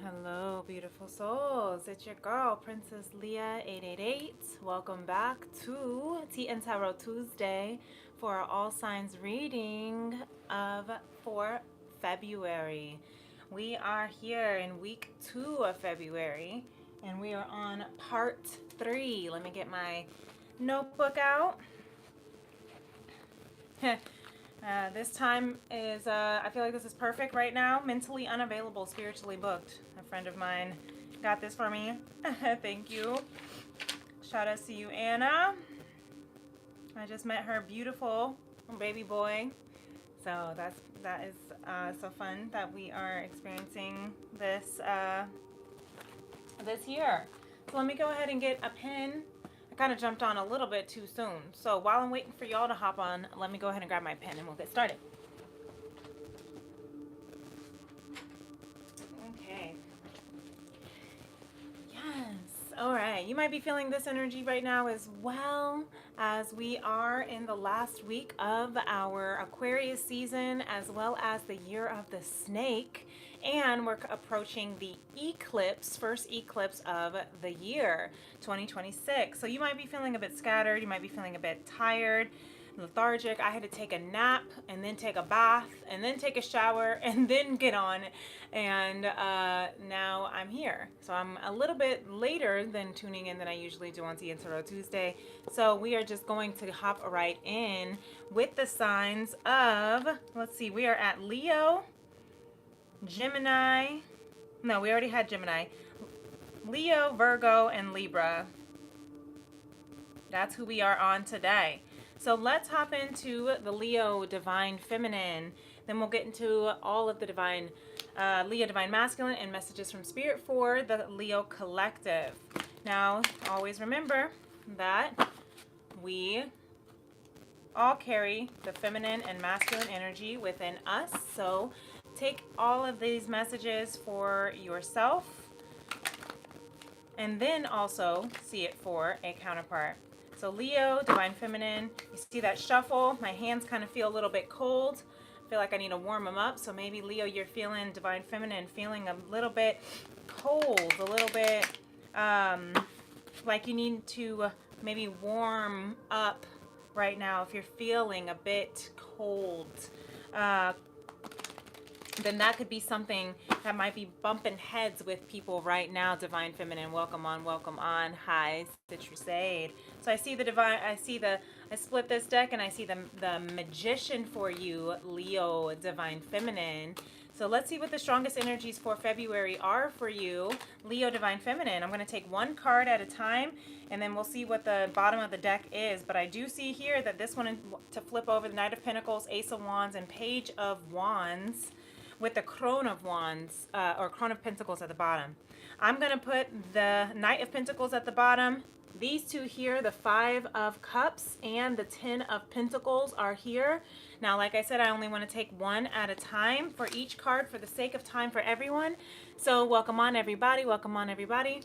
Hello, beautiful souls. It's your girl, Princess Leah 888. Welcome back to Tea+Tarot Tuesday for our All Signs reading of for February. We are here in week 2 of February, and we are on part 3. Let me get my notebook out. This time is, I feel like this is perfect right now. Mentally unavailable, spiritually booked. A friend of mine got this for me. Thank you. Shout out to you, Anna. I just met her beautiful baby boy. So that is so fun that we are experiencing this this year. So let me go ahead and get a pen. I kind of jumped on a little bit too soon. So while I'm waiting for y'all to hop on, let me go ahead and grab my pen and we'll get started. Okay. Yes. All right. You might be feeling this energy right now as well, as we are in the last week of our Aquarius season, as well as the year of the snake. And we're approaching the eclipse, first eclipse of the year, 2026. So you might be feeling a bit scattered. You might be feeling a bit tired, lethargic. I had to take a nap and then take a bath and then take a shower and then get on. And now I'm here. So I'm a little bit later than tuning in than I usually do on Tea+Tarot Tuesday. So we are just going to hop right in with the signs of, let's see, we are at Leo, Gemini. No, we already had Gemini. Leo, Virgo, and Libra. That's who we are on today. So let's hop into the Leo Divine Feminine. Then we'll get into all of the Divine Leo Divine Masculine and messages from Spirit for the Leo Collective. Now, always remember that we all carry the feminine and masculine energy within us. So take all of these messages for yourself and then also see it for a counterpart. So Leo, Divine Feminine, you see that shuffle. My hands kind of feel a little bit cold. I feel like I need to warm them up. So maybe Leo, you're feeling Divine Feminine, feeling a little bit cold, a little bit like you need to maybe warm up right now. If you're feeling a bit cold, then that could be something that might be bumping heads with people right now. Divine Feminine, welcome on, welcome on. Hi, Citrusade. So I see the divine, I split this deck and I see the Magician for you, Leo Divine Feminine. So let's see what the strongest energies for February are for you, Leo Divine Feminine. I'm going to take one card at a time, and then we'll see what the bottom of the deck is. But I do see here that this one, to flip over, the Knight of Pentacles, Ace of Wands, and Page of Wands, with the Crone of Wands, or Crone of Pentacles at the bottom. I'm going to put the Knight of Pentacles at the bottom. These two here, the Five of Cups and the Ten of Pentacles, are here. Now, like I said, I only want to take one at a time for each card for the sake of time for everyone. So welcome on, everybody. Welcome on, everybody.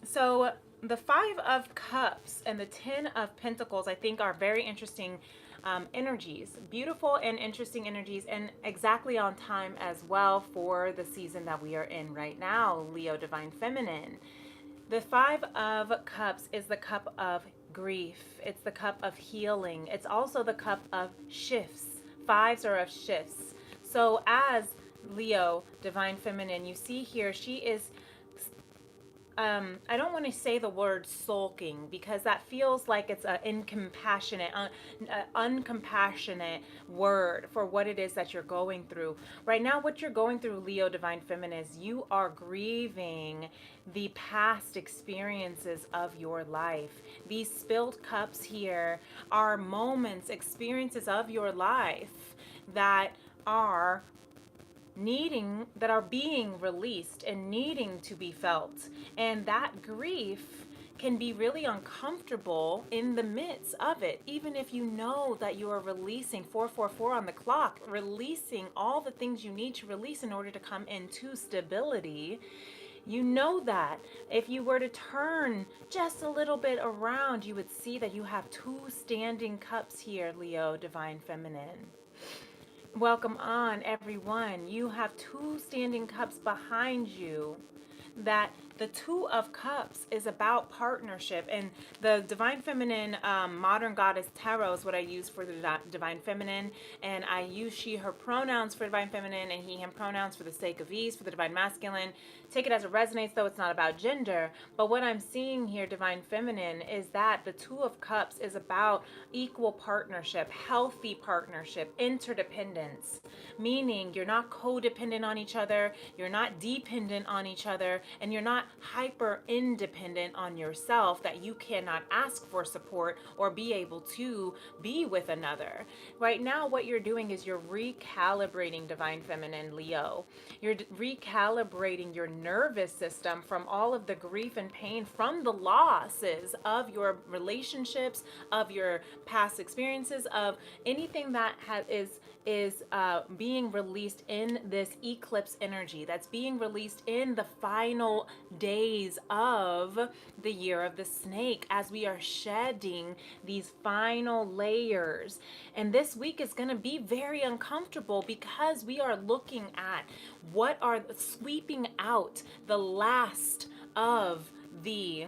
So the Five of Cups and the Ten of Pentacles, I think, are very interesting energies, beautiful and interesting energies, and exactly on time as well for the season that we are in right now, Leo Divine Feminine. The Five of Cups is the cup of grief. It's the cup of healing. It's also the cup of shifts. Fives are of shifts. So as Leo Divine Feminine, you see here, she is I don't want to say the word sulking, because that feels like it's an uncompassionate word for what it is that you're going through. Right now, what you're going through, Leo Divine Feminine, is you are grieving the past experiences of your life. These spilled cups here are moments, experiences of your life that are being released and needing to be felt. And that grief can be really uncomfortable in the midst of it, even if you know that you are releasing 444 on the clock, releasing all the things you need to release in order to come into stability. You know that if you were to turn just a little bit around, you would see that you have two standing cups here, Leo Divine Feminine. Welcome on, everyone. You have two standing cups behind you. That the Two of Cups is about partnership, and the Divine Feminine Modern Goddess Tarot is what I use for the Divine Feminine, and I use she, her pronouns for Divine Feminine, and he, him pronouns for the sake of ease for the Divine Masculine. Take it as it resonates, though it's not about gender. But what I'm seeing here, Divine Feminine, is that the Two of Cups is about equal partnership, healthy partnership, interdependence, meaning you're not codependent on each other, you're not dependent on each other, and you're not hyper independent on yourself that you cannot ask for support or be able to be with another. Right now, what you're doing is you're recalibrating, Divine Feminine Leo. You're recalibrating your nervous system from all of the grief and pain from the losses of your relationships, of your past experiences, of anything that is being released in this eclipse energy, that's being released in the final days of the year of the snake, as we are shedding these final layers. And this week is going to be very uncomfortable because we are looking at what are sweeping out the last of the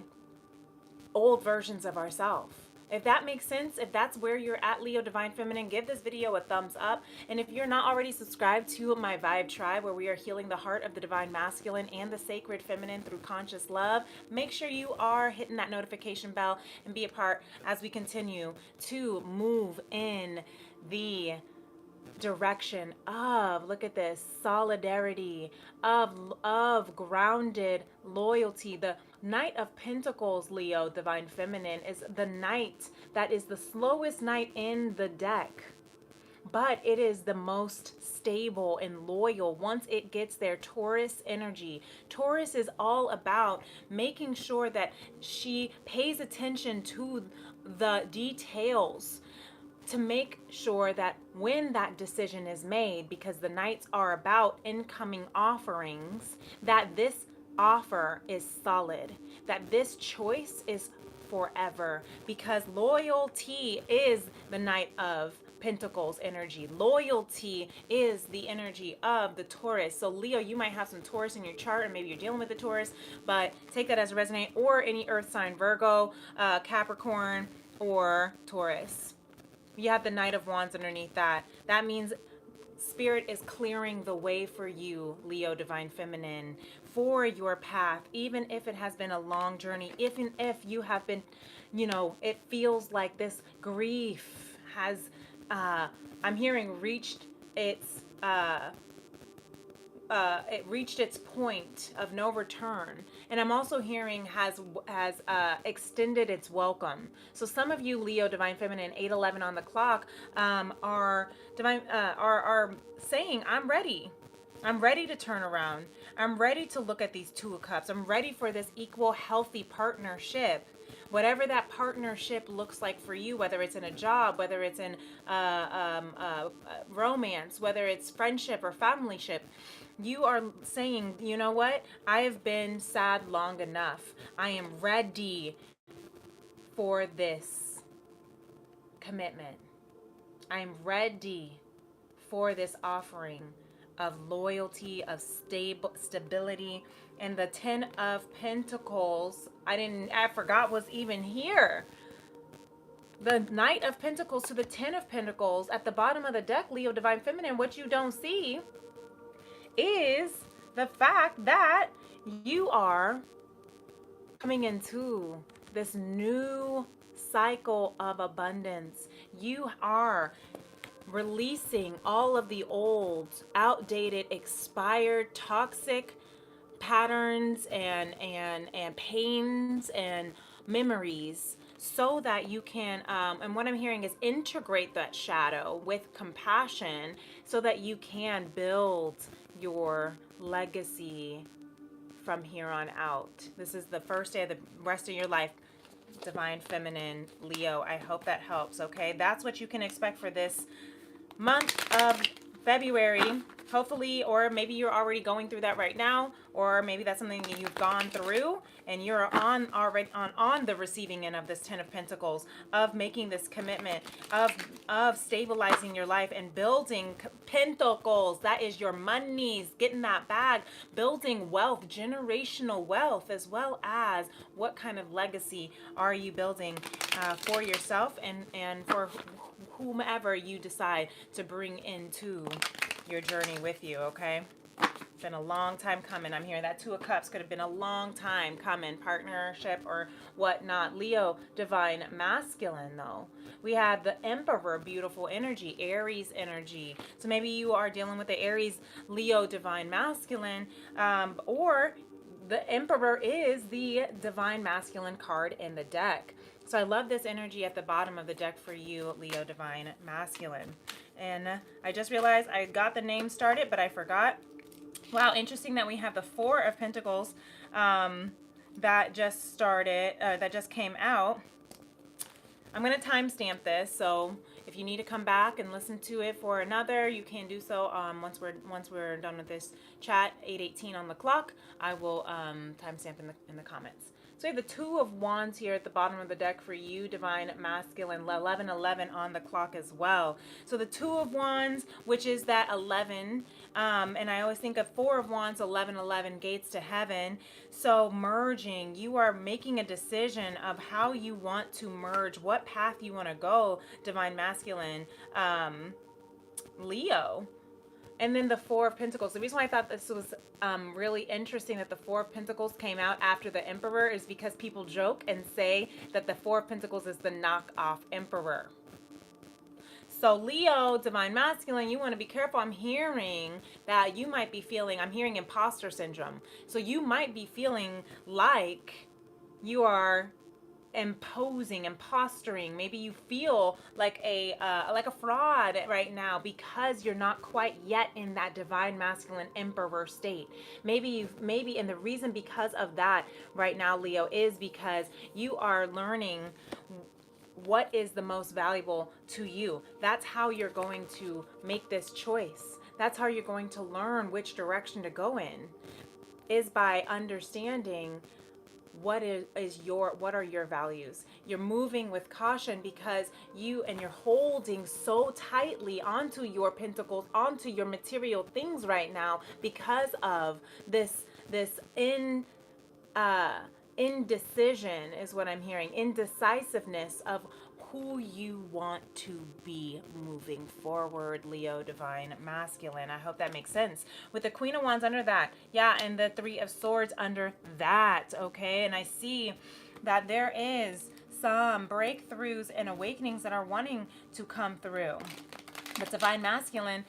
old versions of ourselves. If that makes sense, if that's where you're at, Leo Divine Feminine, give this video a thumbs up. And if you're not already subscribed to my Vibe Tribe, where we are healing the heart of the Divine Masculine and the Sacred Feminine through conscious love, make sure you are hitting that notification bell and be a part as we continue to move in the direction of, look at this, solidarity, of grounded loyalty. The Knight of Pentacles, Leo Divine Feminine, is the knight that is the slowest knight in the deck, but it is the most stable and loyal once it gets their Taurus energy. Taurus is all about making sure that she pays attention to the details, to make sure that when that decision is made, because the Knights are about incoming offerings, that this offer is solid, that this choice is forever, because loyalty is the Knight of Pentacles energy. Loyalty is the energy of the Taurus. So Leo, you might have some Taurus in your chart, and maybe you're dealing with the Taurus, but take that as a resonate, or any earth sign, Virgo, Capricorn, or Taurus. You have the Knight of Wands underneath that. That means Spirit is clearing the way for you, Leo Divine Feminine, for your path, even if it has been a long journey, even if you have been, it feels like this grief has, I'm hearing reached its, it reached its point of no return, and I'm also hearing has extended its welcome. So some of you, Leo Divine Feminine, 8:11 on the clock, are saying, I'm ready. I'm ready to turn around. I'm ready to look at these Two of Cups. I'm ready for this equal, healthy partnership. Whatever that partnership looks like for you, whether it's in a job, whether it's in romance, whether it's friendship or familyship, you are saying, you know what? I have been sad long enough. I am ready for this commitment. I am ready for this offering of loyalty, of stability. And the Ten of Pentacles, I forgot was even here. The Knight of Pentacles to the Ten of Pentacles at the bottom of the deck, Leo Divine Feminine, what you don't see is the fact that you are coming into this new cycle of abundance. You are releasing all of the old, outdated, expired, toxic patterns and pains and memories, so that you can and what I'm hearing is integrate that shadow with compassion, so that you can build your legacy from here on out. This is the first day of the rest of your life, Divine Feminine Leo. I hope that helps. Okay, that's what you can expect for this month of February. Hopefully, or maybe you're already going through that right now, or maybe that's something that you've gone through and you're already on the receiving end of this 10 of Pentacles, of making this commitment, of stabilizing your life and building pentacles. That is your monies, getting that bag, building wealth, generational wealth, as well as what kind of legacy are you building for yourself and for whomever you decide to bring into your journey with you, okay? Been a long time coming. I'm hearing that Two of Cups could have been a long time coming, partnership or whatnot. Leo, divine masculine, though. We have the Emperor, beautiful energy, Aries energy. So maybe you are dealing with the Aries, Leo, divine masculine, or the Emperor is the divine masculine card in the deck. So I love this energy at the bottom of the deck for you, Leo, divine masculine. And I just realized I got the name started, but I forgot. Wow, interesting that we have the Four of Pentacles that just started, that just came out. I'm going to timestamp this, so if you need to come back and listen to it for another, you can do so. Once we're done with this chat, 8:18 on the clock, I will timestamp in the comments. So we have the Two of Wands here at the bottom of the deck for you, divine masculine, 11:11 on the clock as well. So the Two of Wands, which is that 11, and I always think of Four of Wands, 11:11, gates to heaven. So merging, you are making a decision of how you want to merge, what path you want to go, divine masculine, Leo. And then the Four of Pentacles. The reason why I thought this was really interesting that the Four of Pentacles came out after the Emperor is because people joke and say that the Four of Pentacles is the knockoff Emperor. So Leo, divine masculine, you want to be careful. I'm hearing that you might be feeling, I'm hearing imposter syndrome. So you might be feeling like you are imposing, imposturing. Maybe you feel like a fraud right now because you're not quite yet in that divine masculine emperor state. Maybe and the reason because of that right now, Leo, is because you are learning what is the most valuable to you. That's how you're going to make this choice. That's how you're going to learn which direction to go in, is by understanding what are your values. You're moving with caution because you're holding so tightly onto your pentacles, onto your material things right now because of this indecision is what I'm hearing. Indecisiveness of who you want to be moving forward, Leo, divine masculine. I hope that makes sense. With the Queen of Wands under that, yeah, and the Three of Swords under that, okay? And I see that there is some breakthroughs and awakenings that are wanting to come through. But divine masculine,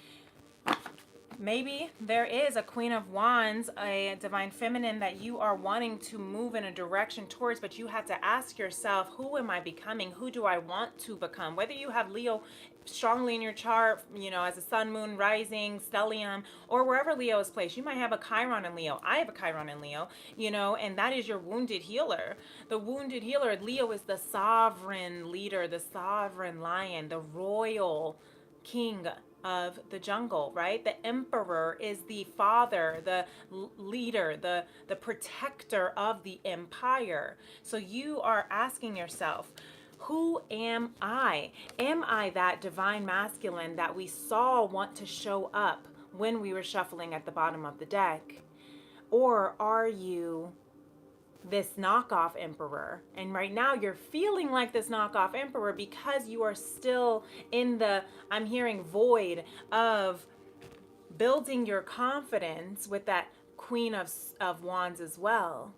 maybe there is a Queen of Wands, a divine feminine that you are wanting to move in a direction towards, but you have to ask yourself, who am I becoming? Who do I want to become? Whether you have Leo strongly in your chart, as a sun, moon, rising, stellium, or wherever Leo is placed. You might have a Chiron in Leo. I have a Chiron in Leo, and that is your wounded healer. The wounded healer, Leo, is the sovereign leader, the sovereign lion, the royal king of the jungle, right? The emperor is the father, the leader, the protector of the empire. So you are asking yourself, who am I? Am I that divine masculine that we saw want to show up when we were shuffling at the bottom of the deck? Or are you this knockoff emperor? And right now you're feeling like this knockoff emperor because you are still in the, I'm hearing, void of building your confidence with that Queen of Wands as well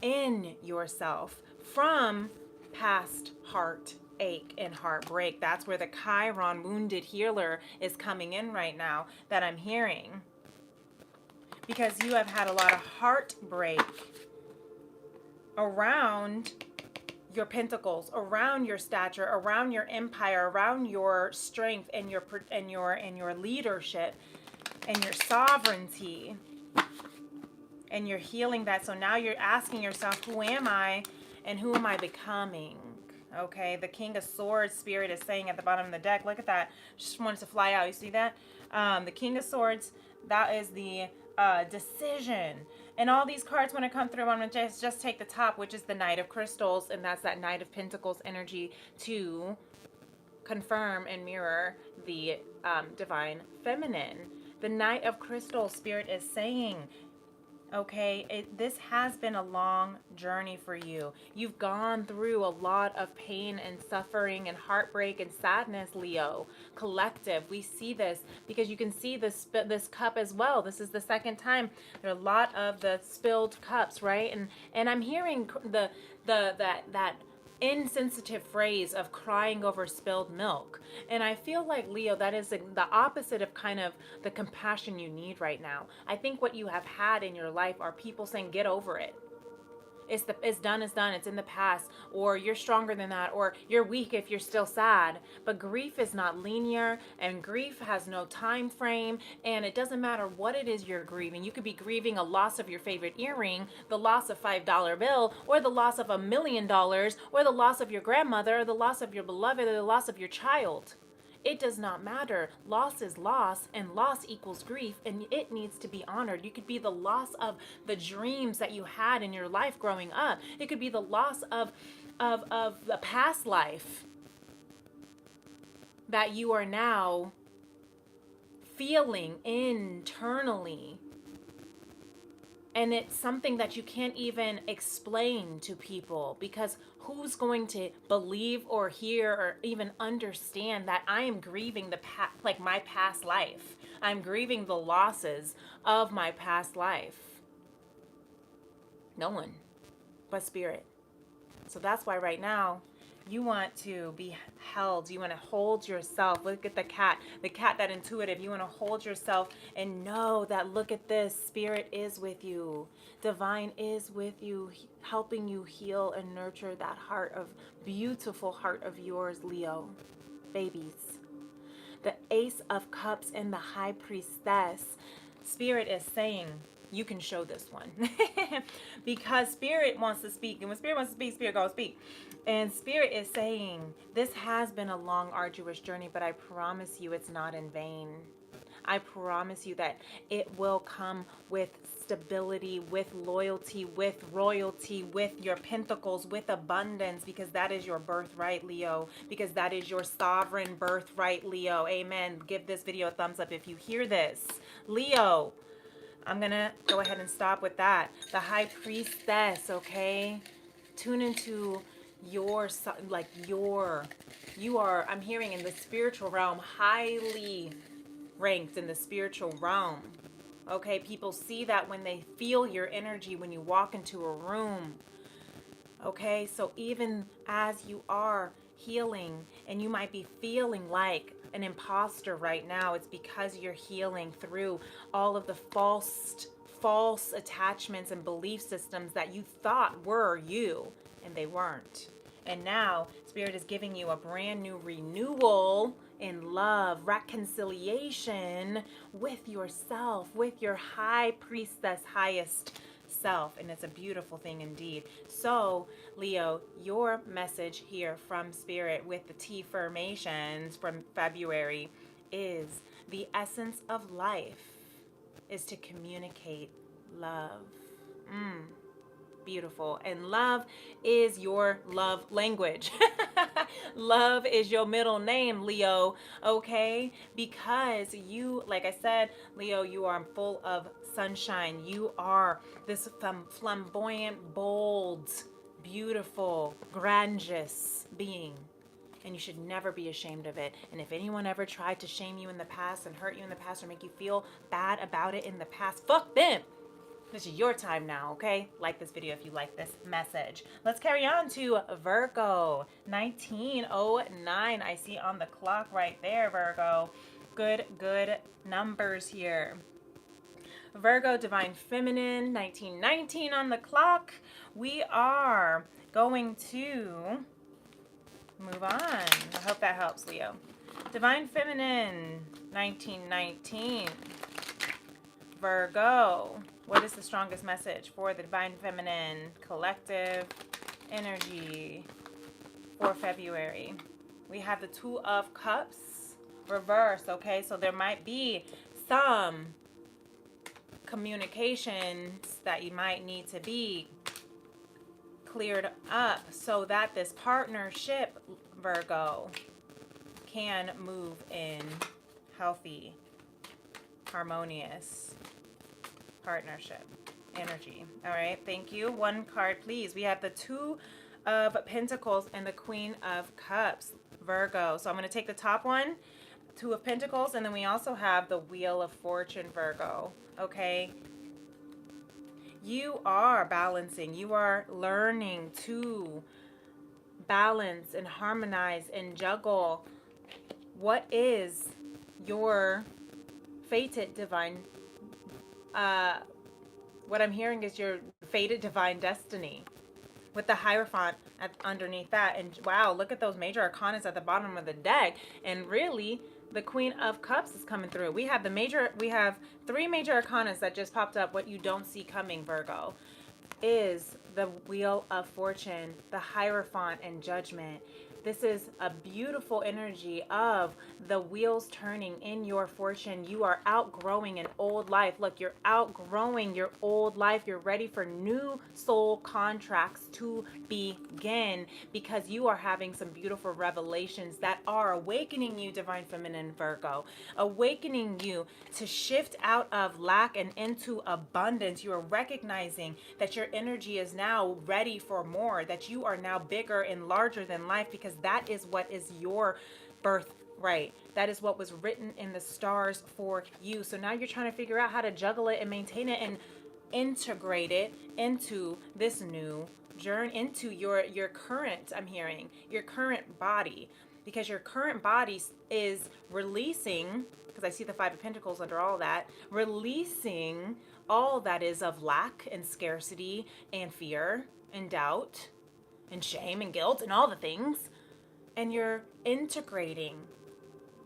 in yourself from past heartache and heartbreak. That's where the Chiron wounded healer is coming in right now that I'm hearing, because you have had a lot of heartbreak around your pentacles, around your stature, around your empire, around your strength and your leadership and your sovereignty, and you're healing that. So now you're asking yourself, who am I and who am I becoming? Okay, the King of Swords spirit is saying at the bottom of the deck, look at that, just wanted to fly out. You see that? The King of Swords, That is the decision. And all these cards, when I come through, I'm going to just take the top, which is the Knight of Crystals. And that's that Knight of Pentacles energy to confirm and mirror the Divine Feminine. The Knight of Crystals, Spirit is saying, okay, this has been a long journey for you. You've gone through a lot of pain and suffering and heartbreak and sadness, Leo. Collective, we see this because you can see this cup as well. This is the second time. There are a lot of the spilled cups, right? And I'm hearing that insensitive phrase of crying over spilled milk. And I feel like, Leo, that is the opposite of kind of the compassion you need right now. I think what you have had in your life are people saying, get over it. It's done, it's in the past, or you're stronger than that, or you're weak if you're still sad. But grief is not linear, and grief has no time frame, and it doesn't matter what it is you're grieving. You could be grieving a loss of your favorite earring, the loss of $5 bill, or the loss of $1 million, or the loss of your grandmother, or the loss of your beloved, or the loss of your child. It does not matter. Loss is loss, and loss equals grief, and it needs to be honored. You could be the loss of the dreams that you had in your life growing up. It could be the loss of the past life that you are now feeling internally. And it's something that you can't even explain to people, because who's going to believe or hear or even understand that I am grieving my past life? I'm grieving the losses of my past life. No one but Spirit. So that's why right now you want to be held. You want to hold yourself. Look at the cat that intuitive. You want to hold yourself and know that, look at this, Spirit is with you. Divine is with you, helping you heal and nurture that beautiful heart of yours, Leo. Babies. The Ace of Cups and the High Priestess. Spirit is saying, you can show this one. Because Spirit wants to speak. And when Spirit wants to speak, Spirit goes speak. And Spirit is saying, this has been a long, arduous journey, but I promise you it's not in vain. I promise you that it will come with stability, with loyalty, with royalty, with your pentacles, with abundance, because that is your birthright, Leo. Because that is your sovereign birthright, Leo. Amen. Give this video a thumbs up if you hear this. Leo, I'm going to go ahead and stop with that. The High Priestess, okay? Tune into you are, I'm hearing, in the spiritual realm, highly ranked in the spiritual realm. Okay, people see that when they feel your energy when you walk into a room. Okay, so even as you are healing and you might be feeling like an imposter right now, it's because you're healing through all of the false attachments and belief systems that you thought were you, and they weren't. And now Spirit is giving you a brand new renewal in love, reconciliation with yourself, with your High Priestess, highest self. And it's a beautiful thing indeed. So, Leo, your message here from Spirit with the Tea formations from February is the essence of life is to communicate love. Beautiful. And love is your love language. Love is your middle name, Leo. Okay? Because you, like I said, Leo, you are full of sunshine. You are this flamboyant, bold, beautiful, grandiose being. And you should never be ashamed of it. And if anyone ever tried to shame you in the past and hurt you in the past or make you feel bad about it in the past, fuck them. This is your time now, okay? Like this video if you like this message. Let's carry on to Virgo. 1909. I see on the clock right there, Virgo. Good numbers here. Virgo, Divine Feminine, 1919 on the clock. We are going to move on. I hope that helps, Leo. Divine Feminine, 1919. Virgo. What is the strongest message for the Divine Feminine collective energy for February? We have the Two of Cups reversed, okay? So there might be some communications that you might need to be cleared up so that this partnership, Virgo, can move in healthy, harmonious partnership energy. All right, thank you. One card, please. We have the Two of Pentacles and the Queen of Cups, Virgo. So I'm going to take the top one, Two of Pentacles, and then we also have the Wheel of Fortune, Virgo. Okay, you are balancing. You are learning to balance and harmonize and juggle what is your fated divine, what I'm hearing is your fated divine destiny with the Hierophant underneath that. And wow, look at those major arcanas at the bottom of the deck. And really, the Queen of Cups is coming through. We have three major arcanas that just popped up. What you don't see coming, Virgo, is the Wheel of Fortune, the Hierophant, and Judgment. This is a beautiful energy of the wheels turning in your fortune. You are outgrowing an old life. Look, you're outgrowing your old life. You're ready for new soul contracts to begin because you are having some beautiful revelations that are awakening you, Divine Feminine Virgo, awakening you to shift out of lack and into abundance. You are recognizing that your energy is now ready for more, that you are now bigger and larger than life because that is what is your birthright. That is what was written in the stars for you. So now you're trying to figure out how to juggle it and maintain it and integrate it into this new journey, into your current, I'm hearing, your current body. Because your current body is releasing, because I see the Five of Pentacles under all that, releasing all that is of lack and scarcity and fear and doubt and shame and guilt and all the things. And you're integrating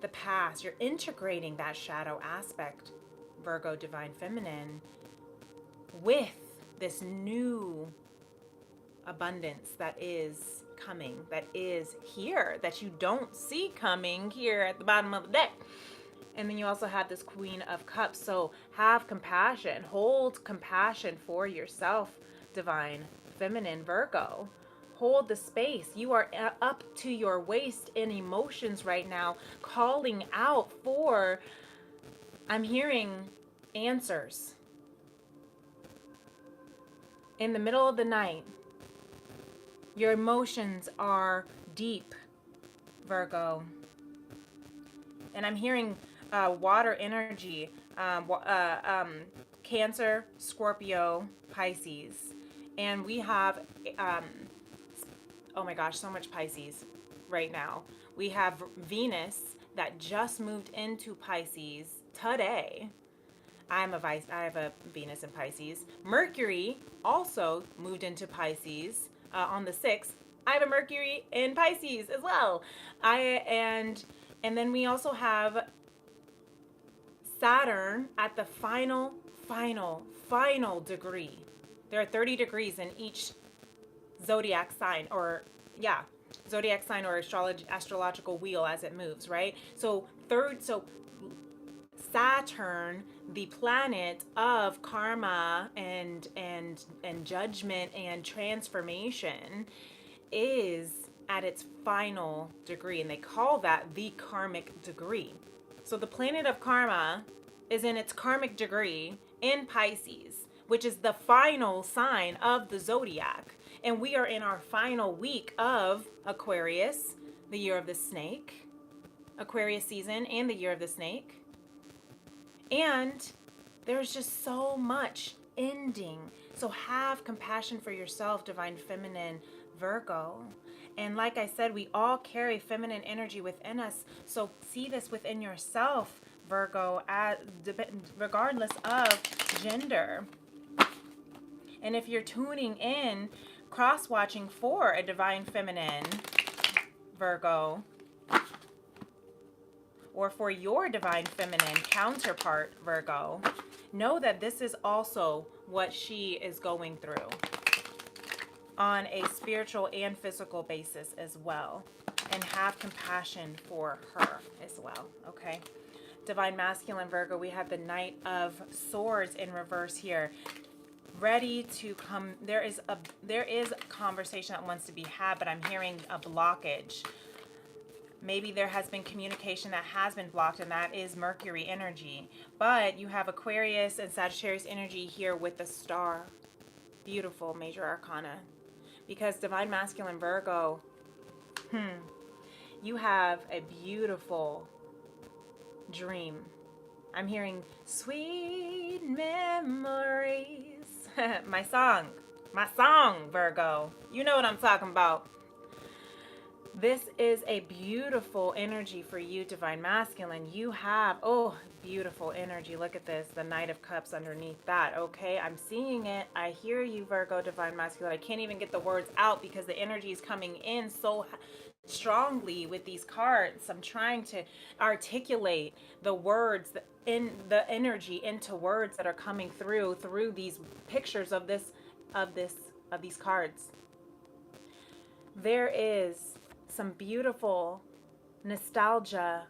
the past. You're integrating that shadow aspect, Virgo Divine Feminine, with this new abundance that is coming, that is here, that you don't see coming here at the bottom of the deck. And then you also have this Queen of Cups. So have compassion, hold compassion for yourself, Divine Feminine Virgo. Hold the space. You are up to your waist in emotions right now, calling out for, I'm hearing, answers. In the middle of the night, your emotions are deep, Virgo. And I'm hearing water energy, Cancer, Scorpio, Pisces. And we have, oh my gosh, so much Pisces right now. We have Venus that just moved into Pisces today. I have a Venus in Pisces. Mercury also moved into Pisces on the 6th. I have a Mercury in Pisces as well. And then we also have Saturn at the final degree. There are 30 degrees in each zodiac sign, or zodiac sign or astrological wheel as it moves, right? So Saturn, the planet of karma and judgment and transformation, is at its final degree, and they call that the karmic degree. So the planet of karma is in its karmic degree in Pisces, which is the final sign of the zodiac. And we are in our final week of Aquarius, the year of the snake, Aquarius season and the year of the snake. And there's just so much ending. So have compassion for yourself, Divine Feminine Virgo. And like I said, we all carry feminine energy within us. So see this within yourself, Virgo, regardless of gender. And if you're tuning in, cross-watching for a Divine Feminine Virgo, or for your Divine Feminine counterpart, Virgo, know that this is also what she is going through on a spiritual and physical basis as well. And have compassion for her as well, okay? Divine Masculine Virgo, we have the Knight of Swords in reverse here. Ready to come. There is a conversation that wants to be had, but I'm hearing a blockage. Maybe there has been communication that has been blocked, and that is Mercury energy. But you have Aquarius and Sagittarius energy here with the star. Beautiful major arcana. Because Divine Masculine Virgo, you have a beautiful dream. I'm hearing sweet memories. My song, Virgo. You know what I'm talking about. This is a beautiful energy for you, Divine Masculine. You have, oh, beautiful energy. Look at this, the Knight of Cups underneath that. Okay, I'm seeing it. I hear you, Virgo, Divine Masculine. I can't even get the words out because the energy is coming in so strongly with these cards. I'm trying to articulate the words in the energy into words that are coming through these pictures of these cards. There is some beautiful nostalgia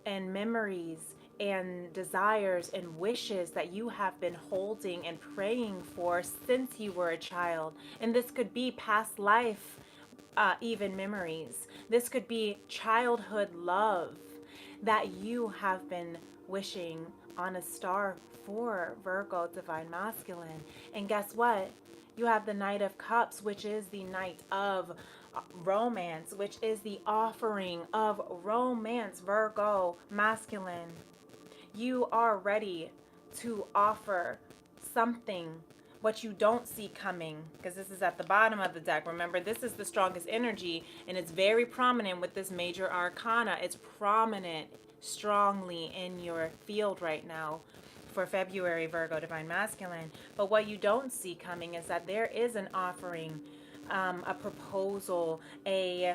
and memories and desires and wishes that you have been holding and praying for since you were a child. And this could be past life, even memories. This could be childhood love that you have been wishing on a star for, Virgo, Divine Masculine. And guess what? You have the Knight of Cups, which is the Knight of romance, which is the offering of romance, Virgo Masculine. You are ready to offer something, what you don't see coming, because this is at the bottom of the deck. Remember, this is the strongest energy, and it's very prominent with this major arcana. It's prominent strongly in your field right now for February, Virgo, Divine Masculine. But what you don't see coming is that there is an offering, a proposal, a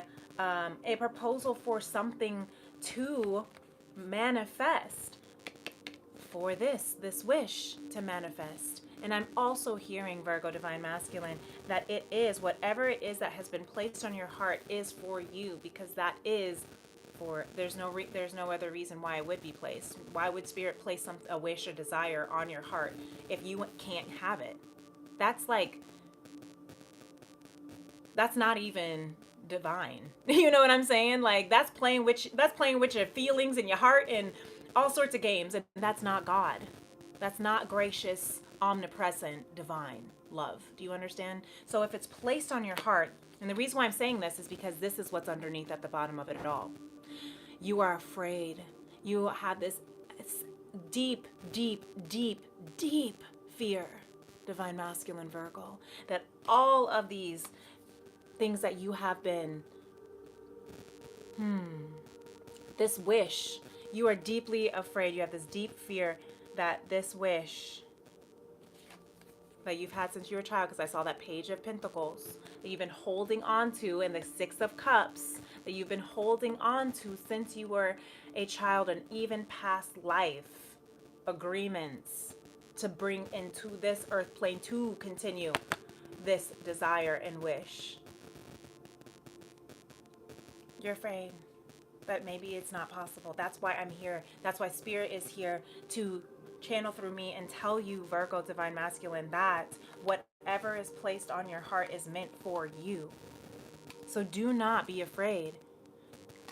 proposal for something to manifest, for this wish to manifest. And I'm also hearing, Virgo, Divine Masculine, that it is, whatever it is that has been placed on your heart is for you, because that is for, there's no other reason why it would be placed. Why would Spirit place a wish or desire on your heart if you can't have it? That's like, that's not even divine. You know what I'm saying? Like, that's playing with your feelings and your heart and all sorts of games, and that's not God. That's not gracious, omnipresent, divine love. Do you understand? So if it's placed on your heart, and the reason why I'm saying this is because this is what's underneath at the bottom of it all. You are afraid. You have this deep, deep, deep, deep fear, Divine Masculine Virgo, that all of these things that you have been, this wish, you are deeply afraid. You have this deep fear that this wish that you've had since you were a child, because I saw that Page of Pentacles that you've been holding on to, and the Six of Cups that you've been holding on to since you were a child, and even past life agreements to bring into this earth plane to continue this desire and wish. You're afraid, but maybe it's not possible. That's why I'm here. That's why Spirit is here to channel through me and tell you, Virgo, Divine Masculine, that whatever is placed on your heart is meant for you. So do not be afraid.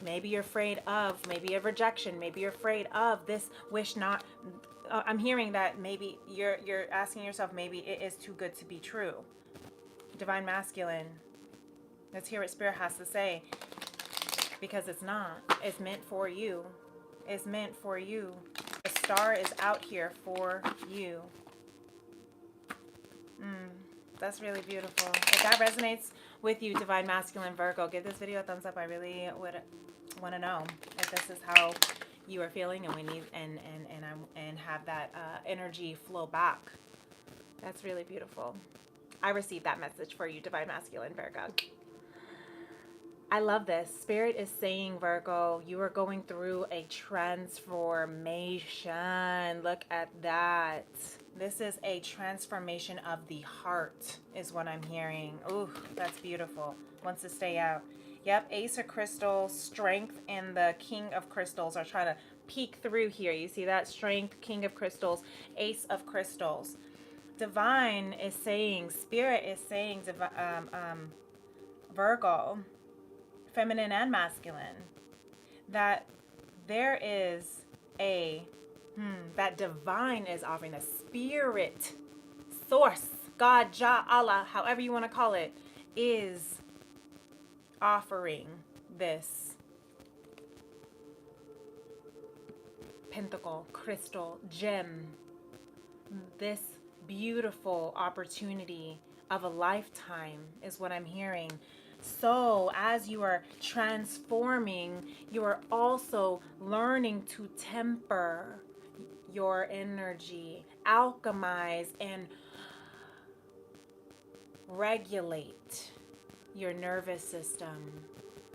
Maybe you're afraid of maybe a rejection. Maybe you're afraid of this wish not. I'm hearing that maybe you're asking yourself, maybe it is too good to be true. Divine Masculine, let's hear what Spirit has to say, because it's not. It's meant for you. It's meant for you. The star is out here for you. That's really beautiful. If that resonates with you, Divine Masculine Virgo, give this video a thumbs up. I really would want to know if this is how you are feeling, and we need and have that energy flow back. That's really beautiful. I received that message for you, Divine Masculine Virgo. I love this. Spirit is saying, Virgo, you are going through a transformation. Look at that. This is a transformation of the heart, is what I'm hearing. Ooh, that's beautiful. Wants to stay out. Yep, Ace of Crystals, Strength, and the King of Crystals are trying to peek through here. You see that? Strength, King of Crystals, Ace of Crystals. Divine is saying, Spirit is saying, Virgo, feminine and masculine, that there is that divine is offering, the Spirit, Source, God, Jah, Allah, however you want to call it, is offering this pentacle, crystal, gem, this beautiful opportunity of a lifetime is what I'm hearing. So as you are transforming, you are also learning to temper your energy, alchemize, and regulate your nervous system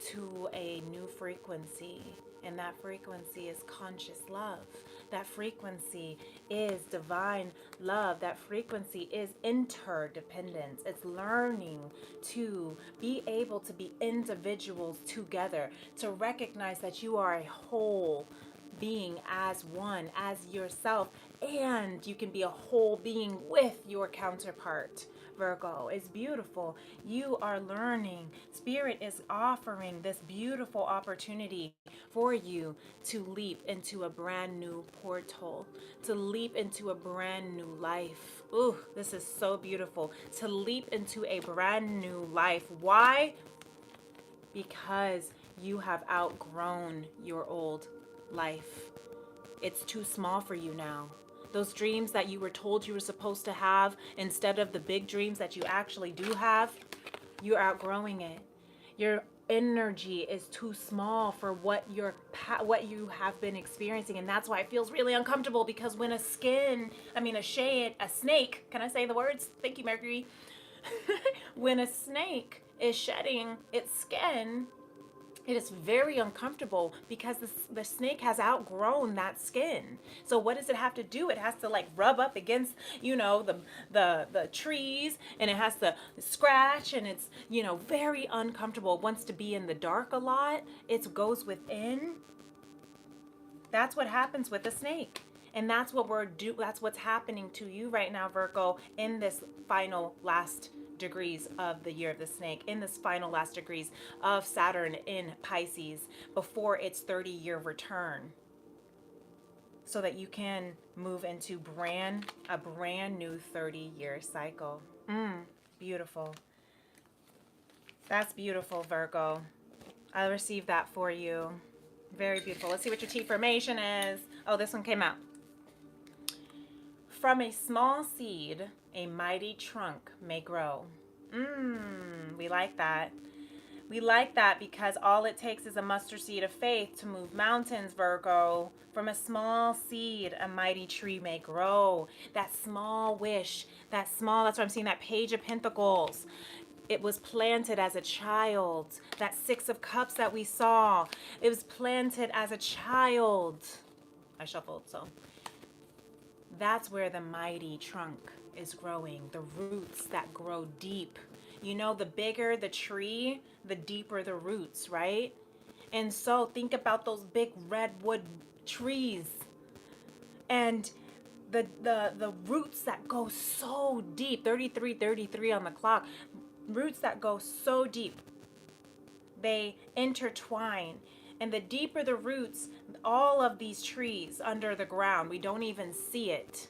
to a new frequency. And that frequency is conscious love. That frequency is divine love. That frequency is interdependence. It's learning to be able to be individuals together, to recognize that you are a whole being as one, as yourself, and you can be a whole being with your counterpart. Virgo is beautiful. You are learning. Spirit is offering this beautiful opportunity for you to leap into a brand new portal, to leap into a brand new life. Ooh, this is so beautiful. To leap into a brand new life. Why? Because you have outgrown your old life. It's too small for you now. Those dreams that you were told you were supposed to have instead of the big dreams that you actually do have, you're outgrowing it. Your energy is too small for what you have been experiencing, and that's why it feels really uncomfortable, because when a snake, can I say the words? Thank you, Mercury. When a snake is shedding its skin, it is very uncomfortable because the snake has outgrown that skin. So what does it have to do? It has to like rub up against, the trees, and it has to scratch, and it's, very uncomfortable. It wants to be in the dark a lot. It goes within. That's what happens with a snake. And that's what's happening to you right now, Virgo, in this final last degrees of the year of the snake, in this final last degrees of Saturn in Pisces, before its 30-year return, so that you can move into a brand new 30-year cycle. Beautiful. That's beautiful, Virgo. I received that for you. Very beautiful. Let's see what your T formation is. Oh, this one came out. From a small seed, a mighty trunk may grow. We like that. We like that because all it takes is a mustard seed of faith to move mountains, Virgo. From a small seed, a mighty tree may grow. That small wish, that's what I'm seeing, that Page of Pentacles. It was planted as a child. That Six of Cups that we saw, it was planted as a child. I shuffled, so. That's where the mighty trunk is growing, the roots that grow deep. The bigger the tree, the deeper the roots, right? And so think about those big redwood trees and the roots that go so deep, 33 on the clock, roots that go so deep, they intertwine. And the deeper the roots, all of these trees under the ground, we don't even see it,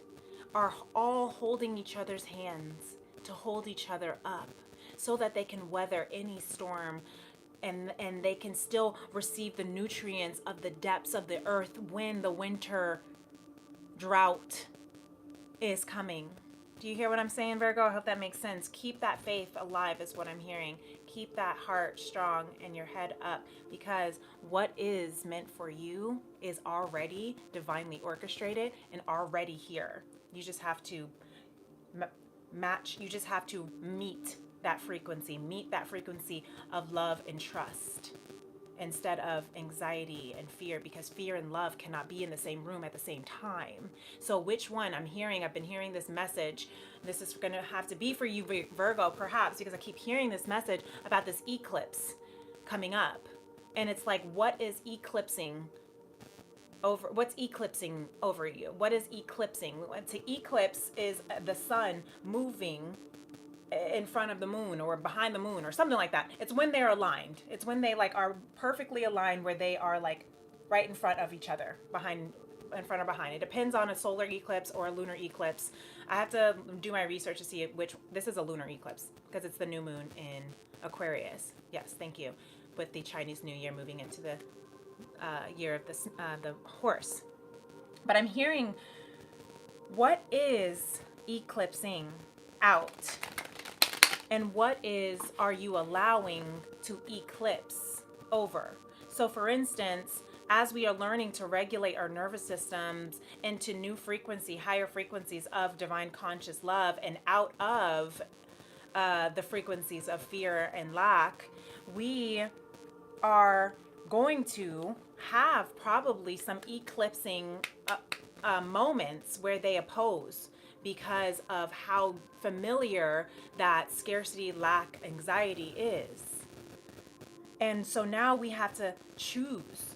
are all holding each other's hands to hold each other up so that they can weather any storm, and they can still receive the nutrients of the depths of the earth when the winter drought is coming. Do you hear what I'm saying, Virgo? I hope that makes sense. Keep that faith alive is what I'm hearing. Keep that heart strong and your head up, because what is meant for you is already divinely orchestrated and already here. You just have to match, you just have to meet that frequency of love and trust, instead of anxiety and fear, because fear and love cannot be in the same room at the same time. So which one? I've been hearing this message. This is going to have to be for you, Virgo, perhaps, because I keep hearing this message about this eclipse coming up. And it's like, what is eclipsing over, what's eclipsing over you? What is eclipsing? To eclipse is the sun moving in front of the moon or behind the moon or something like that. It's when they're aligned. It's when they like are perfectly aligned, where they are like right in front of each other, in front or behind. It depends on a solar eclipse or a lunar eclipse. I have to do my research to see which, this is a lunar eclipse because it's the new moon in Aquarius. Yes, thank you. With the Chinese New Year moving into the year of the horse. But I'm hearing, what is eclipsing out? And what are you allowing to eclipse over? So for instance, as we are learning to regulate our nervous systems into new frequency, higher frequencies of divine conscious love, and out of the frequencies of fear and lack, we are going to have probably some eclipsing moments where they oppose, because of how familiar that scarcity, lack, anxiety is. And so now we have to choose,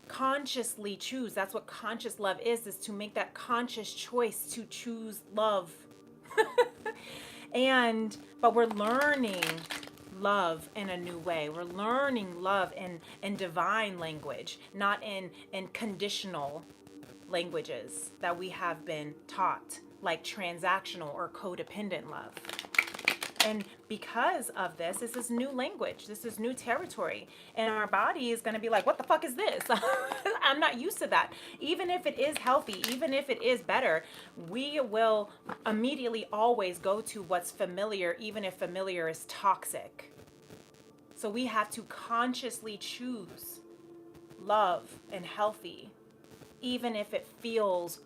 consciously choose. That's what conscious love is to make that conscious choice to choose love. But we're learning love in a new way. We're learning love in divine language, not in conditional languages that we have been taught, like transactional or codependent love. And because of this, this is new language, this is new territory, and our body is going to be like, what the fuck is this? I'm not used to that. Even if it is healthy, even if it is better, we will immediately always go to what's familiar, even if familiar is toxic. So we have to consciously choose love and healthy, even if it feels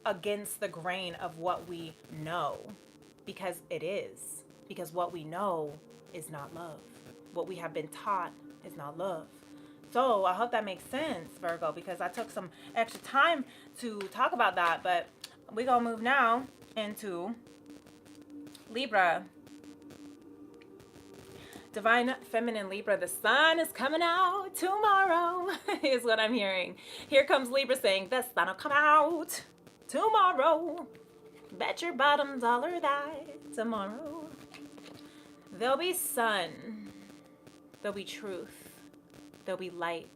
against the grain of what we know, because it is. Because what we know is not love. What we have been taught is not love. So I hope that makes sense, Virgo, because I took some extra time to talk about that, but we're going to move now into Libra. Divine Feminine Libra, the sun is coming out tomorrow, is what I'm hearing. Here comes Libra saying, the sun will come out tomorrow. Bet your bottom dollar that tomorrow there'll be sun, there'll be truth, there'll be light.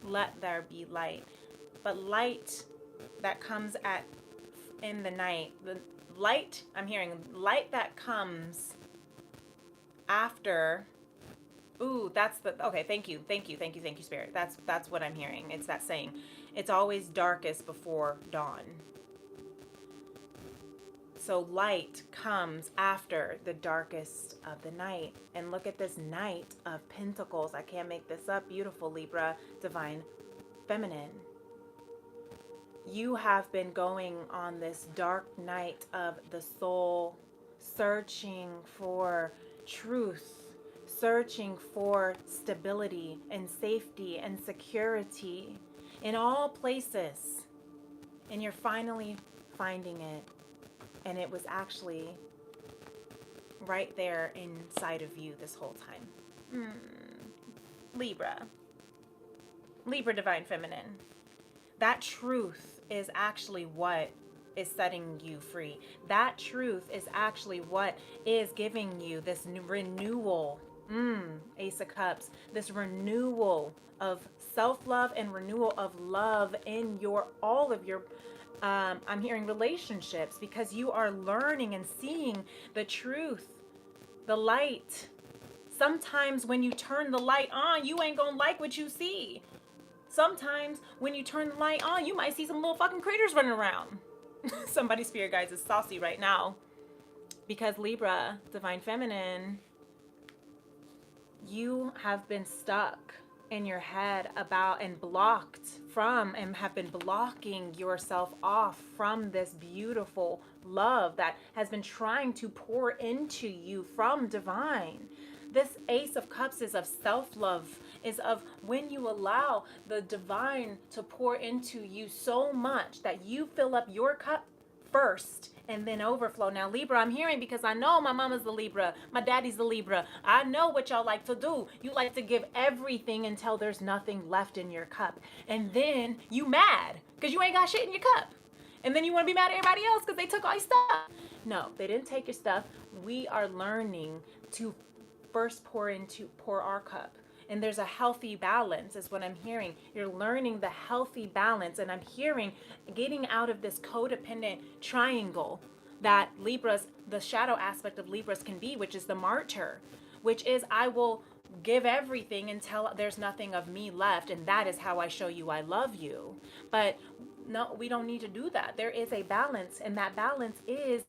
Let there be light. But light that comes in the night, the light, I'm hearing light that comes after. Ooh, that's okay, thank you, Spirit. That's what I'm hearing. It's that saying, it's always darkest before dawn. So light comes after the darkest of the night. And look at this Knight of Pentacles. I can't make this up. Beautiful Libra, Divine Feminine. You have been going on this dark night of the soul, searching for truth, searching for stability and safety and security in all places. And you're finally finding it. And it was actually right there inside of you this whole time. Libra. Libra Divine Feminine. That truth is actually what is setting you free. That truth is actually what is giving you this renewal. Ace of Cups. This renewal of self-love and renewal of love in all of your I'm hearing relationships, because you are learning and seeing the truth, the light. Sometimes when you turn the light on, you ain't gonna like what you see. Sometimes when you turn the light on, you might see some little fucking critters running around. Somebody's spirit guides is saucy right now, because Libra, Divine Feminine, you have been stuck in your head about and blocked from, and have been blocking yourself off from this beautiful love that has been trying to pour into you from divine. This Ace of Cups is of self-love, is of when you allow the divine to pour into you so much that you fill up your cup first and then overflow. Now, Libra, I'm hearing, because I know my mama's the Libra, my daddy's the Libra. I know what y'all like to do. You like to give everything until there's nothing left in your cup. And then you mad because you ain't got shit in your cup. And then you want to be mad at everybody else because they took all your stuff. No, they didn't take your stuff. We are learning to first pour our cup. And there's a healthy balance is what I'm hearing. You're learning the healthy balance. And I'm hearing getting out of this codependent triangle that Libras, the shadow aspect of Libras can be, which is the martyr, which is I will give everything until there's nothing of me left. And that is how I show you I love you. But no, we don't need to do that. There is a balance. And that balance is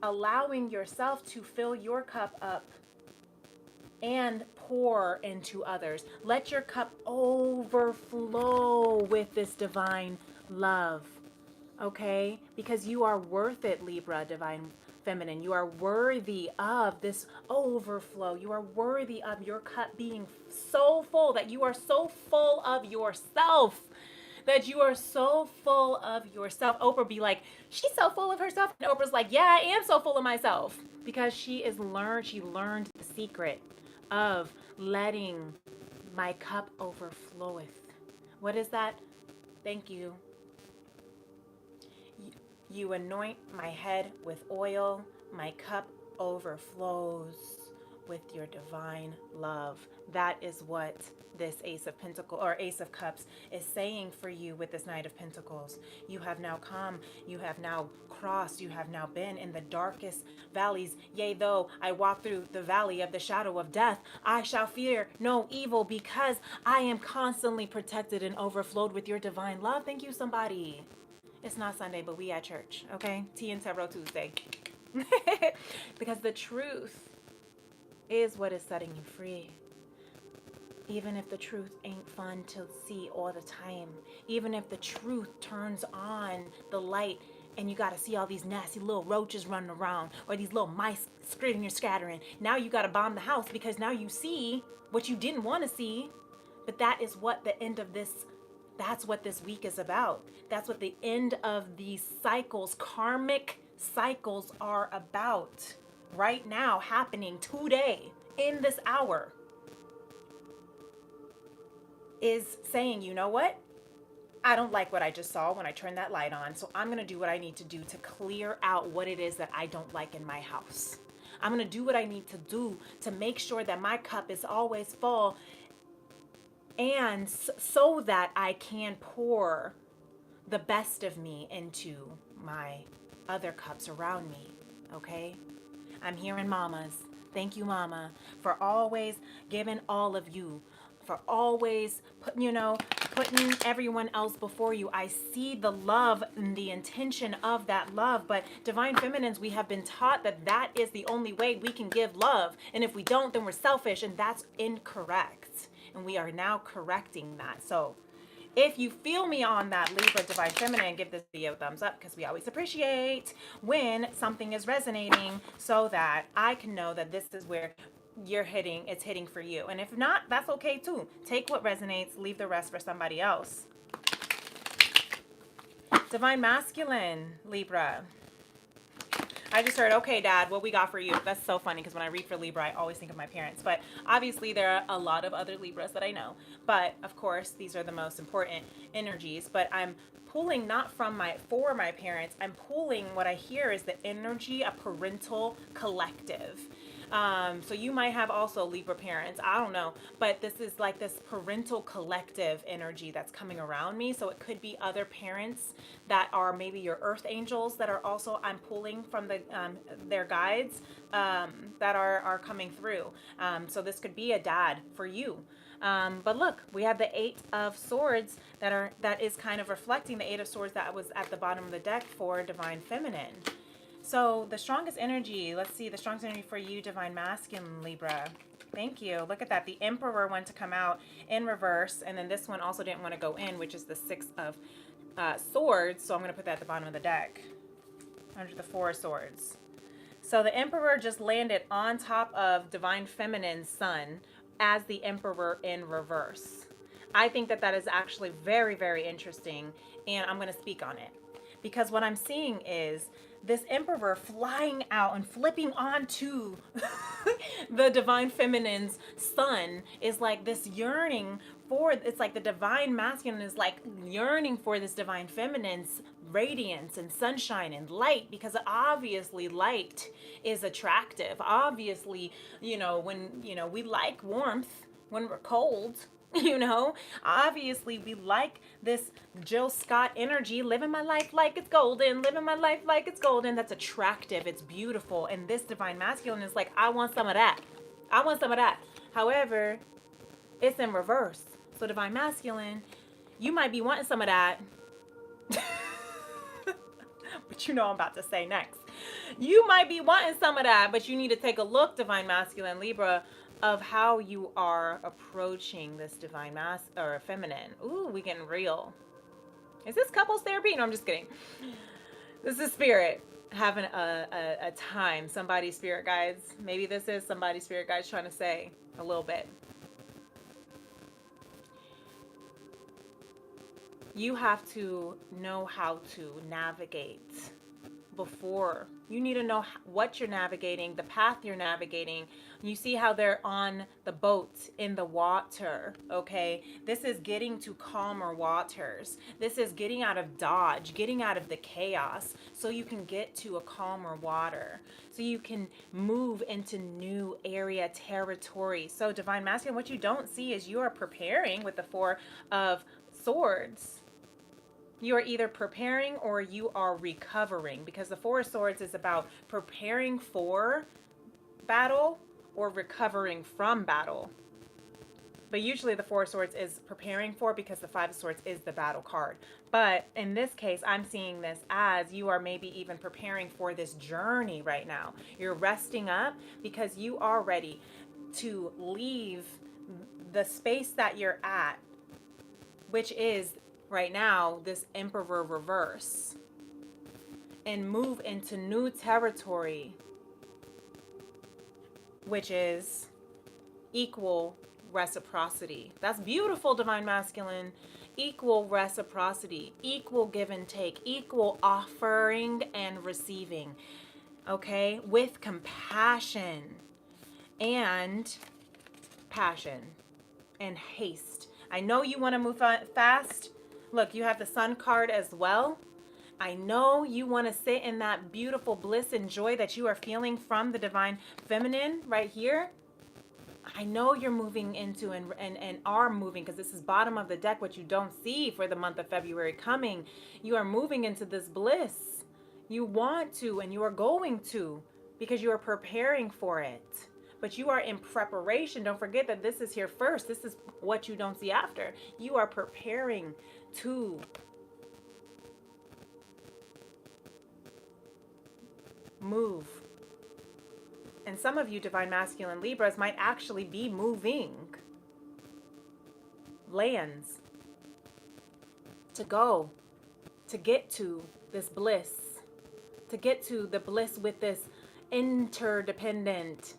allowing yourself to fill your cup up and pour into others. Let your cup overflow with this divine love, okay? Because you are worth it, Libra, divine feminine. You are worthy of this overflow. You are worthy of your cup being so full, that you are so full of yourself. That you are so full of yourself. Oprah be like, she's so full of herself. And Oprah's like, yeah, I am so full of myself. Because she learned the secret of letting my cup overfloweth. What is that? Thank you. You anoint my head with oil. My cup overflows with your divine love. That is what this Ace of Pentacles or Ace of Cups is saying for you with this Knight of Pentacles. You have now come, you have now crossed, you have now been in the darkest valleys. Yea, though I walk through the valley of the shadow of death, I shall fear no evil, because I am constantly protected and overflowed with your divine love. Thank you, somebody. It's not Sunday, but we at church, okay? Tea and Tarot Tuesday. Because the truth is what is setting you free. Even if the truth ain't fun to see all the time. Even if the truth turns on the light and you got to see all these nasty little roaches running around, or these little mice screaming and scattering. Now you got to bomb the house because now you see what you didn't want to see. But that is what the end of this, that's what this week is about. That's what the end of these cycles, karmic cycles, are about. Right now, happening today, in this hour, is saying, you know what? I don't like what I just saw when I turned that light on, so I'm going to do what I need to do to clear out what it is that I don't like in my house. I'm going to do what I need to do to make sure that my cup is always full, and so that I can pour the best of me into my other cups around me, okay? I'm hearing mamas. Thank you, mama, for always giving all of you, for always putting everyone else before you. I see the love and the intention of that love, but divine feminines, we have been taught that that is the only way we can give love. And if we don't, then we're selfish, and that's incorrect. And we are now correcting that. So if you feel me on that, Libra divine feminine, give this video a thumbs up, because we always appreciate when something is resonating, so that I can know that this is where it's hitting for you. And if not, that's okay too. Take what resonates, leave the rest for somebody else. Divine masculine, Libra. I just heard, okay, Dad, what we got for you? That's so funny, because when I read for Libra, I always think of my parents. But obviously, there are a lot of other Libras that I know. But of course, these are the most important energies. But I'm pulling not for my parents. I'm pulling, what I hear is the energy, a parental collective. So you might have also Libra parents, I don't know, but this is like this parental collective energy that's coming around me. So it could be other parents that are maybe your earth angels that are also, I'm pulling from their guides that are coming through. So this could be a dad for you. But look, we have the Eight of Swords that is kind of reflecting the Eight of Swords that was at the bottom of the deck for divine feminine. So the strongest energy, let's see, the strongest energy for you, divine masculine, Libra. Thank you. Look at that. The Emperor wanted to come out in reverse, and then this one also didn't want to go in, which is the Six of Swords. So I'm going to put that at the bottom of the deck under the Four of Swords. So the Emperor just landed on top of divine feminine's sun as the Emperor in reverse. I think that is actually very, very interesting, and I'm going to speak on it. because what I'm seeing is this emperor flying out and flipping onto the divine feminine's sun is like this yearning for, it's like the divine masculine is like yearning for this divine feminine's radiance and sunshine and light, because obviously light is attractive. Obviously, when, we like warmth when we're cold. Obviously we like this Jill Scott energy, living my life like it's golden, living my life like it's golden. That's attractive, it's beautiful. And this divine masculine is like, I want some of that. I want some of that. However, it's in reverse. So divine masculine, you might be wanting some of that. But I'm about to say next. You might be wanting some of that, but you need to take a look, divine masculine Libra, of how you are approaching this divine or feminine. Ooh, we getting real. Is this couples therapy? No, I'm just kidding. This is spirit having a time. Somebody's spirit guides. Maybe this is somebody's spirit guides trying to say a little bit. You have to know how to navigate before. You need to know what you're navigating, the path you're navigating. You see how they're on the boat in the water, okay? This is getting to calmer waters. This is getting out of dodge, getting out of the chaos, so you can get to a calmer water, so you can move into new area, territory. So divine masculine, what you don't see is you are preparing with the Four of Swords. You are either preparing or you are recovering, because the Four of Swords is about preparing for battle or recovering from battle. But usually the Four of Swords is preparing for, because the Five of Swords is the battle card. But in this case, I'm seeing this as you are maybe even preparing for this journey right now. You're resting up because you are ready to leave the space that you're at, which is right now this Emperor reverse, and move into new territory, which is equal reciprocity. That's beautiful, divine masculine. Equal reciprocity, equal give and take, equal offering and receiving, okay, with compassion and passion and haste. I know you want to move fast. Look, you have the Sun card as well. I know you want to sit in that beautiful bliss and joy that you are feeling from the divine feminine right here. I know you're moving into and are moving, because this is bottom of the deck, what you don't see for the month of February coming. You are moving into this bliss. You want to, and you are going to, because you are preparing for it. But you are in preparation. Don't forget that this is here first. This is what you don't see after. You are preparing to move. And some of you divine masculine Libras might actually be moving lands to go, to get to this bliss, to get to the bliss with this independent,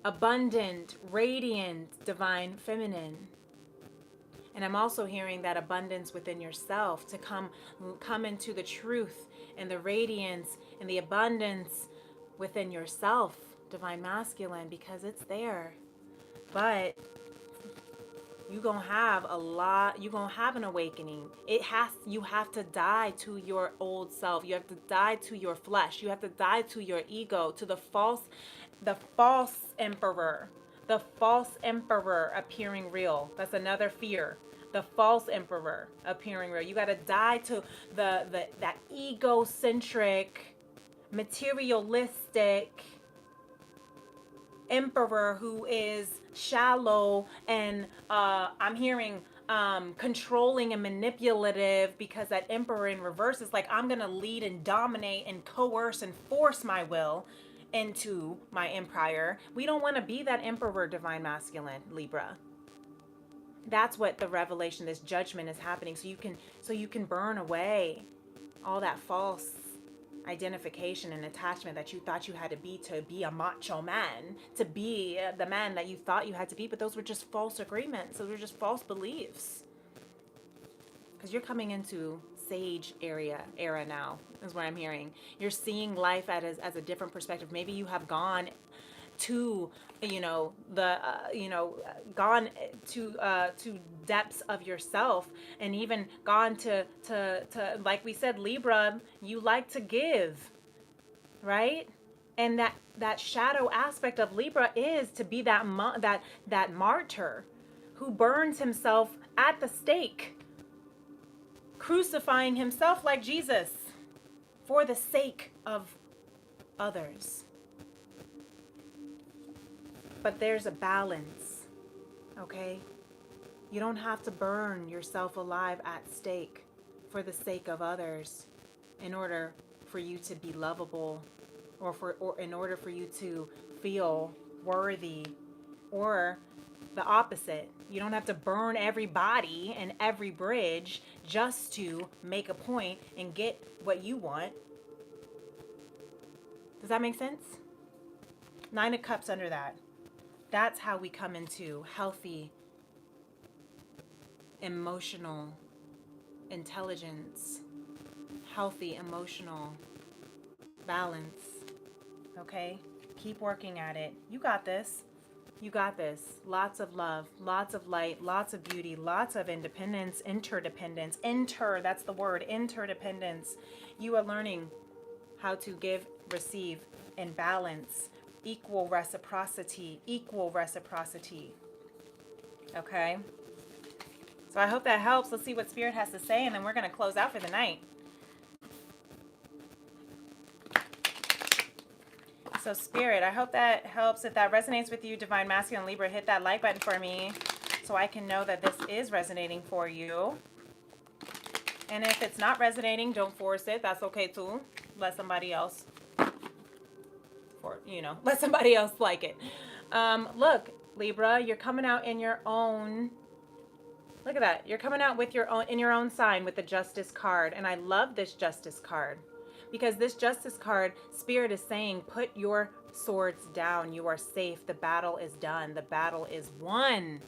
abundant, radiant, divine feminine. And I'm also hearing that abundance within yourself to come into the truth and the radiance and the abundance within yourself, divine masculine, because it's there. But you're going to have you're going to have an awakening. You have to die to your old self. You have to die to your flesh. You have to die to your ego, to the false emperor. The false emperor appearing real. That's another fear. The false emperor appearing real. You got to die to that egocentric, materialistic emperor who is shallow and I'm hearing controlling and manipulative, because that emperor in reverse is like, I'm gonna lead and dominate and coerce and force my will into my empire. We don't want to be that emperor, divine masculine Libra. That's what the revelation, this judgment is happening, so you can burn away all that false identification and attachment that you thought you had to be a macho man, to be the man that you thought you had to be. But those were just false agreements. Those were just false beliefs, because you're coming into sage era now, is what I'm hearing. You're seeing life as a different perspective. Maybe you have gone to gone to depths of yourself, and even gone to like we said, Libra, you like to give, right? And that shadow aspect of Libra is to be that martyr who burns himself at the stake, crucifying himself like Jesus for the sake of others. But there's a balance, okay? You don't have to burn yourself alive at stake for the sake of others in order for you to be lovable, or in order for you to feel worthy, or the opposite. You don't have to burn everybody and every bridge just to make a point and get what you want. Does that make sense? 9 of Cups under that. That's how we come into healthy emotional intelligence, healthy emotional balance. Okay? Keep working at it. You got this. You got this. Lots of love, lots of light, lots of beauty, lots of independence, interdependence. That's the word, interdependence. You are learning how to give, receive, and balance. Equal reciprocity. Okay? So I hope that helps. Let's see what Spirit has to say, and then we're going to close out for the night. So Spirit, I hope that helps. If that resonates with you, Divine Masculine Libra, hit that like button for me so I can know that this is resonating for you. And if it's not resonating, don't force it. That's okay too. Let somebody else, let somebody else like it. Look, Libra, you're coming out in your own. Look at that. You're coming out with in your own sign with the Justice card. And I love this Justice card. Because this Justice card, Spirit is saying, put your swords down. You are safe. The battle is done. The battle is won.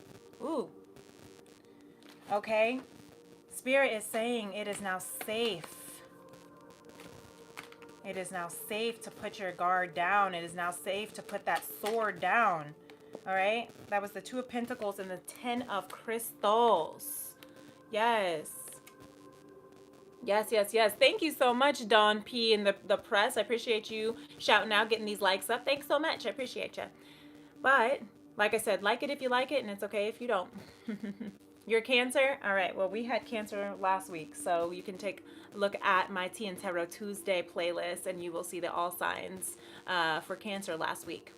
Ooh. Okay? Spirit is saying it is now safe. It is now safe to put your guard down. It is now safe to put that sword down. All right? That was the 2 of Pentacles and the 10 of Crystals. Yes. Yes. Thank you so much, Dawn P in the press. I appreciate you shouting out, getting these likes up. Thanks so much. I appreciate you. But, like I said, like it if you like it, and it's okay if you don't. You're Cancer? All right. Well, we had Cancer last week, so you can take a look at my Tea and Tarot Tuesday playlist, and you will see the all signs for Cancer last week.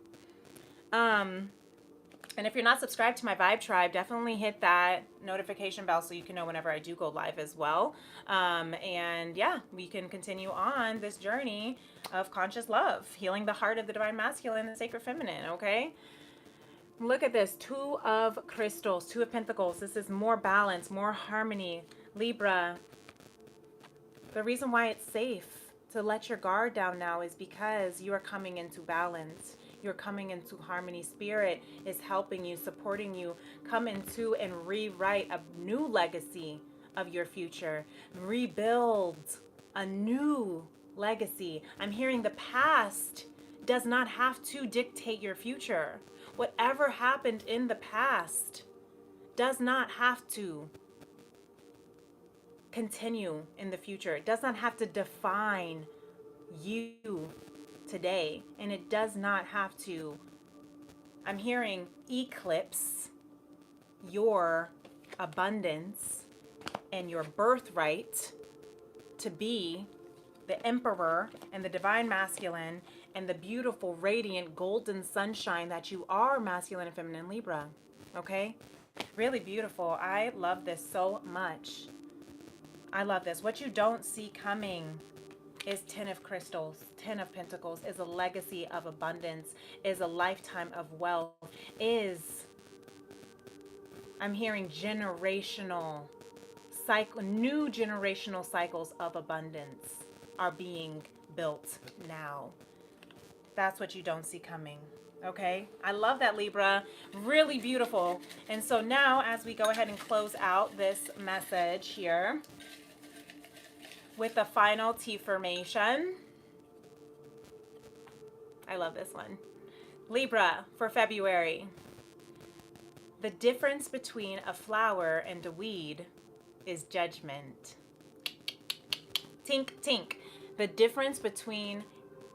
And if you're not subscribed to my Vibe Tribe, definitely hit that notification bell so you can know whenever I do go live as well. And yeah, we can continue on this journey of conscious love, healing the heart of the Divine Masculine and the Sacred Feminine, okay? Look at this, 2 of Crystals, 2 of Pentacles. This is more balance, more harmony. Libra, the reason why it's safe to let your guard down now is because you are coming into balance. You're coming into harmony. Spirit is helping you, supporting you. Come into and rewrite a new legacy of your future. Rebuild a new legacy. I'm hearing the past does not have to dictate your future. Whatever happened in the past does not have to continue in the future. It does not have to define you today, and it does not have to, I'm hearing, eclipse your abundance and your birthright to be the Emperor and the Divine Masculine and the beautiful, radiant, golden sunshine that you are, Masculine and Feminine Libra. Okay? Really beautiful. I love this so much. I love this. What you don't see coming is 10 of Crystals, 10 of Pentacles, is a legacy of abundance, is a lifetime of wealth, is, I'm hearing generational cycle, new generational cycles of abundance are being built now. That's what you don't see coming. Okay? I love that, Libra. Really beautiful. And so now, as we go ahead and close out this message here, with the final T formation. I love this one. Libra for February. The difference between a flower and a weed is judgment. Tink, tink. The difference between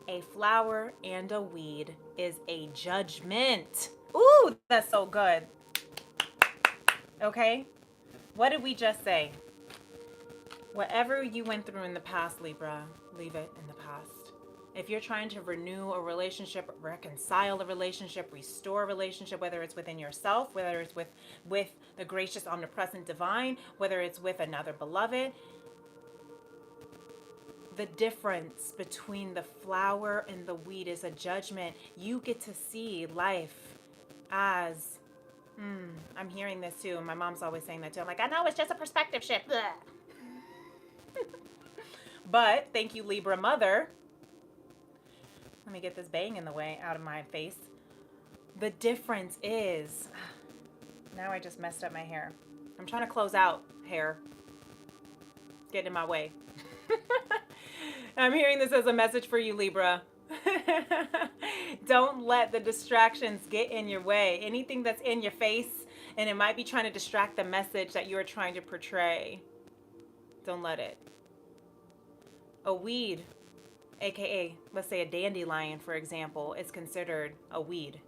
a flower and a weed is a judgment. Ooh, that's so good. Okay? What did we just say? Whatever you went through in the past, Libra, leave it in the past. If you're trying to renew a relationship, reconcile a relationship, restore a relationship, whether it's within yourself, whether it's with the gracious, omnipresent divine, whether it's with another beloved, the difference between the flower and the weed is a judgment. You get to see life as, I'm hearing this too. My mom's always saying that too. I'm like, I know it's just a perspective shift. But thank you, Libra mother. Let me get this bang in the way out of my face. The difference is, now I just messed up my hair. I'm trying to close out hair. It's getting in my way. I'm hearing this as a message for you, Libra. Don't let the distractions get in your way. Anything that's in your face, and it might be trying to distract the message that you are trying to portray. Don't let it. A weed, aka, let's say a dandelion, for example, is considered a weed.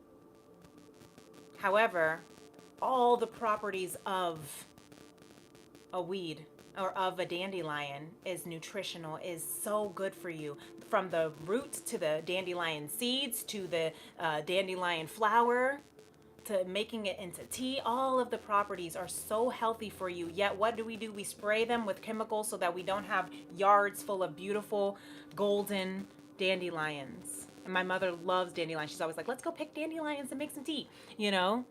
However, all the properties of a weed or of a dandelion is nutritional, is so good for you. From the root to the dandelion seeds to the dandelion flower to making it into tea, all of the properties are so healthy for you. Yet what do? We spray them with chemicals so that we don't have yards full of beautiful golden dandelions. And my mother loves dandelions. She's always like, let's go pick dandelions and make some tea, you know?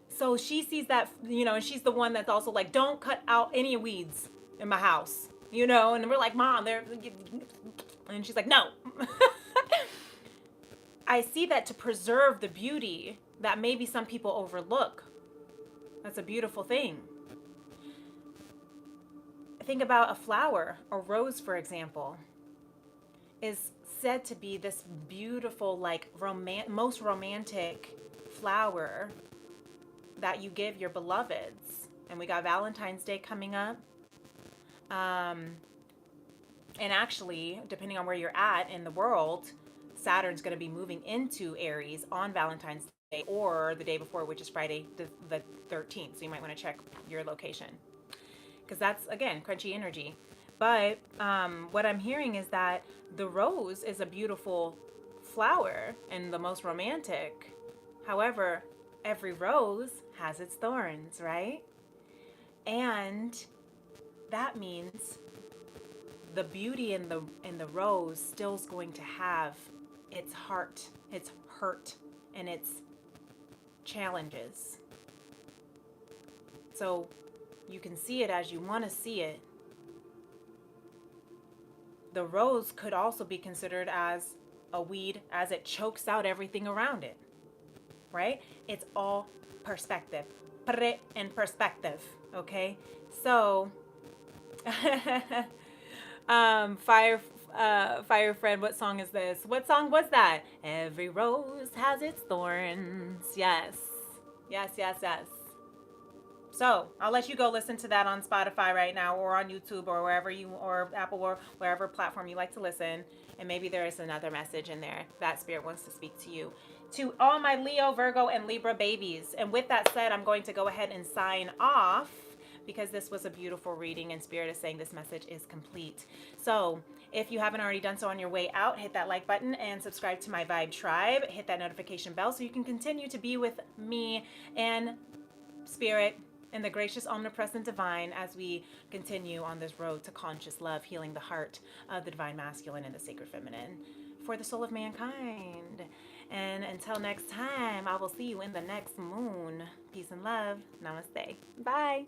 So she sees that, you know, and she's the one that's also like, don't cut out any weeds in my house, you know? And we're like, Mom, they're, and she's like, no. I see that to preserve the beauty that maybe some people overlook. That's a beautiful thing. Think about a flower, a rose, for example, is said to be this beautiful, like most romantic flower that you give your beloveds. And we got Valentine's Day coming up. And actually, depending on where you're at in the world, Saturn's going to be moving into Aries on Valentine's Day or the day before, which is Friday the 13th. So you might want to check your location because that's, again, crunchy energy. But what I'm hearing is that the rose is a beautiful flower and the most romantic. However, every rose has its thorns, right? And that means the beauty in the rose still is going to have its heart, its hurt, and its challenges. So you can see it as you want to see it. The rose could also be considered as a weed as it chokes out everything around it, right? It's all perspective. Put it in perspective, okay? So, Fire Friend, what song is this? What song was that? Every rose has its thorns. Yes. Yes, yes, yes. So I'll let you go listen to that on Spotify right now or on YouTube or wherever or Apple or wherever platform you like to listen. And maybe there is another message in there that Spirit wants to speak to you. To all my Leo, Virgo, and Libra babies. And with that said, I'm going to go ahead and sign off because this was a beautiful reading and Spirit is saying this message is complete. So if you haven't already done so on your way out, hit that like button and subscribe to my Vibe Tribe. Hit that notification bell so you can continue to be with me and Spirit and the gracious, omnipresent divine as we continue on this road to conscious love, healing the heart of the divine masculine and the sacred feminine for the soul of mankind. And until next time, I will see you in the next moon. Peace and love. Namaste. Bye.